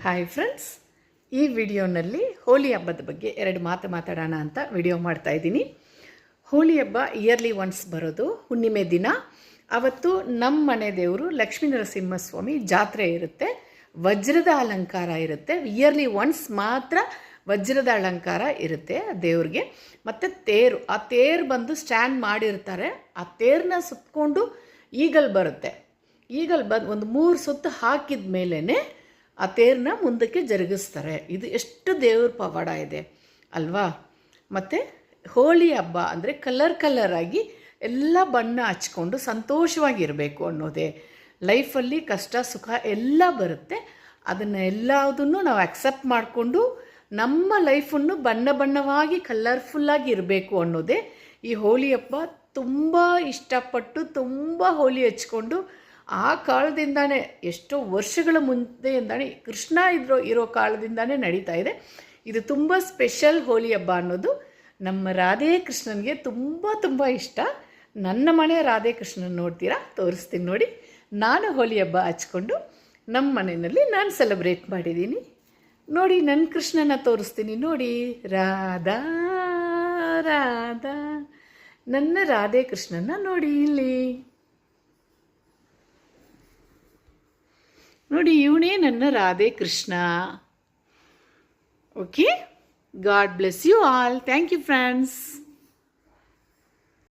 Hi friends, ಈ ವಿಡಿಯೋನಲ್ಲಿ ಹೋಲಿ ಹಬ್ಬದ ಬಗ್ಗೆ ಎರಡು ಮಾತಾಡೋಣ ಅಂತ ವಿಡಿಯೋ ಮಾಡ್ತಾ ಇದ್ದೀನಿ. ಹೋಲಿ ಹಬ್ಬ ಇಯರ್ಲಿ ಒನ್ಸ್ ಬರೋದು ಹುಣ್ಣಿಮೆ ದಿನ. ಅವತ್ತು ನಮ್ಮ ಮನೆ ದೇವರು ಲಕ್ಷ್ಮೀ ನರಸಿಂಹಸ್ವಾಮಿ ಜಾತ್ರೆ ಇರುತ್ತೆ, ವಜ್ರದ ಅಲಂಕಾರ ಇರುತ್ತೆ. ಇಯರ್ಲಿ ಒನ್ಸ್ ಮಾತ್ರ ವಜ್ರದ ಅಲಂಕಾರ ಇರುತ್ತೆ ದೇವ್ರಿಗೆ. ಮತ್ತು ತೇರು, ಆ ತೇರು ಬಂದು ಸ್ಟ್ಯಾಂಡ್ ಮಾಡಿರ್ತಾರೆ. ಆ ತೇರನ್ನ ಸುತ್ತಕೊಂಡು ಈಗಲ್ ಬರುತ್ತೆ. ಈಗಲ್ ಬಂದು ಒಂದು 3 ಸುತ್ತು ಹಾಕಿದ ಮೇಲೇ ಆ ತೇರನ್ನ ಮುಂದಕ್ಕೆ ಜರುಗಿಸ್ತಾರೆ. ಇದು ಎಷ್ಟು ದೇವ್ರ ಪವಾಡ ಇದೆ ಅಲ್ವಾ. ಮತ್ತು ಹೋಳಿ ಹಬ್ಬ ಅಂದರೆ ಕಲರ್ ಆಗಿ ಎಲ್ಲ ಬಣ್ಣ ಹಚ್ಕೊಂಡು ಸಂತೋಷವಾಗಿರಬೇಕು ಅನ್ನೋದೇ. ಲೈಫಲ್ಲಿ ಕಷ್ಟ ಸುಖ ಎಲ್ಲ ಬರುತ್ತೆ, ಅದನ್ನು ಎಲ್ಲದನ್ನು ನಾವು ಅಕ್ಸೆಪ್ಟ್ ಮಾಡಿಕೊಂಡು ನಮ್ಮ ಲೈಫನ್ನು ಬಣ್ಣವಾಗಿ ಕಲರ್ಫುಲ್ಲಾಗಿ ಇರಬೇಕು ಅನ್ನೋದೇ ಈ ಹೋಳಿ ಹಬ್ಬ. ತುಂಬ ಇಷ್ಟಪಟ್ಟು ತುಂಬ ಹೋಳಿ ಹಚ್ಕೊಂಡು ಆ ಕಾಲದಿಂದಾನೇ, ಎಷ್ಟೋ ವರ್ಷಗಳ ಮುಂದೆಯಿಂದಾನೇ, ಕೃಷ್ಣ ಇರೋ ಕಾಲದಿಂದಾನೇ ನಡೀತಾ ಇದೆ. ಇದು ತುಂಬ ಸ್ಪೆಷಲ್ ಹೋಳಿ ಹಬ್ಬ ಅನ್ನೋದು. ನಮ್ಮ ರಾಧೆ ಕೃಷ್ಣನಿಗೆ ತುಂಬ ಇಷ್ಟ. ನನ್ನ ಮನೆ ರಾಧೆ ಕೃಷ್ಣನ ನೋಡ್ತೀರಾ, ತೋರಿಸ್ತೀನಿ ನೋಡಿ. ನಾನು ಹೋಳಿ ಹಬ್ಬ ಹಚ್ಕೊಂಡು ನಮ್ಮ ಮನೆಯಲ್ಲಿ ನಾನು ಸೆಲೆಬ್ರೇಟ್ ಮಾಡಿದ್ದೀನಿ ನೋಡಿ. ನನ್ನ ಕೃಷ್ಣನ ತೋರಿಸ್ತೀನಿ ನೋಡಿ. ರಾಧಾ ರಾಧಾ, ನನ್ನ ರಾಧೆ ಕೃಷ್ಣನ ನೋಡಿ ಇಲ್ಲಿ ನೋಡಿ. ಇವನೇ ನನ್ನ Radhe Krishna. Okay, god bless you all. Thank you friends.